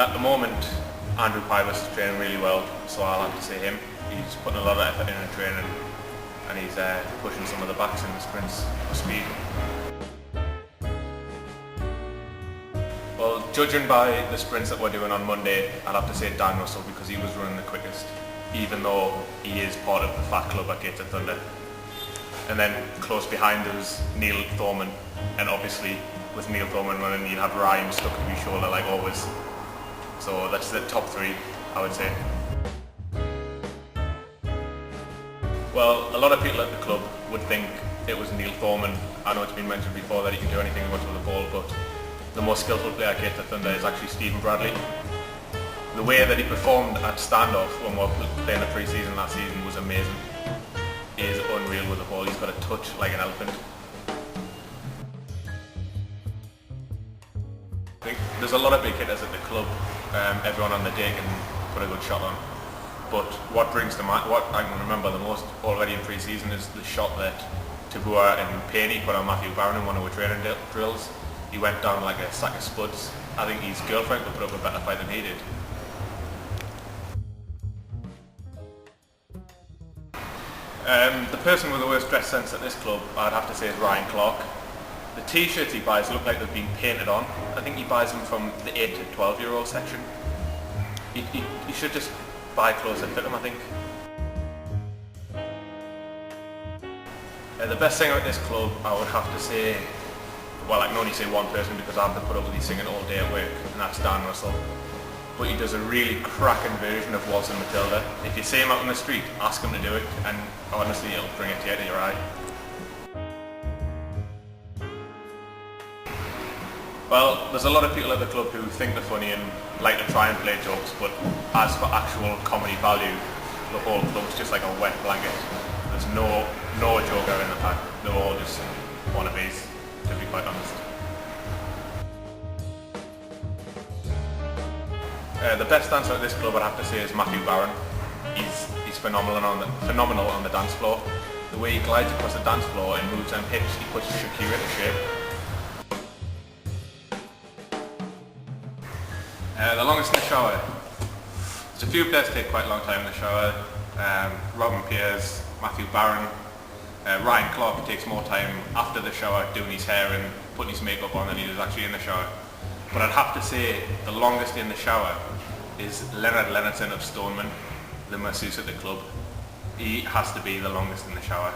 At the moment, Andrew Pybus is training really well, so I'll have to say him. He's putting a lot of effort into training, and he's pushing some of the backs in the sprints for speed. Well, judging by the sprints that we're doing on Monday, I'll have to say Dan Russell, because he was running the quickest, even though he is part of the fat club at Gateshead Thunder. And then close behind us, Neil Thorman, and obviously with Neil Thorman running, you'll have Ryan stuck to his shoulder like always. So that's the top three, I would say. Well, a lot of people at the club would think it was Neil Thorman. I know it's been mentioned before that he can do anything much with the ball, but the most skillful player at Gateshead Thunder is actually Stephen Bradley. The way that he performed at standoff when we were playing the pre-season last season was amazing. He is unreal with the ball. He's got a touch like an elephant. I think there's a lot of big hitters at the club. Everyone on the day can put a good shot on. But what I can remember the most already in pre-season is the shot that Tabua and Payne put on Matthew Barron in one of our training drills. He went down like a sack of spuds. I think his girlfriend could put up a better fight than he did. The person with the worst dress sense at this club, I'd have to say, is Ryan Clark. The t-shirts he buys look like they've been painted on. I think he buys them from the 8 to 12-year-old section. He should just buy clothes that fit him, I think. The best singer at this club, I would have to say, well, I can only say one person because I have to put up with his singing all day at work, and that's Dan Russell. But he does a really cracking version of Waltzing Matilda. If you see him out on the street, ask him to do it, and honestly, he'll bring a tear to your eye. Well, there's a lot of people at the club who think they're funny and like to try and play jokes, but as for actual comedy value, the whole club's just like a wet blanket. There's no joker in the pack. They're all just wannabes, to be quite honest. The best dancer at this club, I'd have to say, is Matthew Barron. He's phenomenal on the dance floor. The way he glides across the dance floor and moves them hips, he puts Shakira into shape. The longest in the shower. There's a few players take quite a long time in the shower. Robin Pierce, Matthew Barron, Ryan Clark takes more time after the shower doing his hair and putting his makeup on than he does actually in the shower. But I'd have to say the longest in the shower is Leonard Lennartson of Stoneman, the masseuse at the club. He has to be the longest in the shower.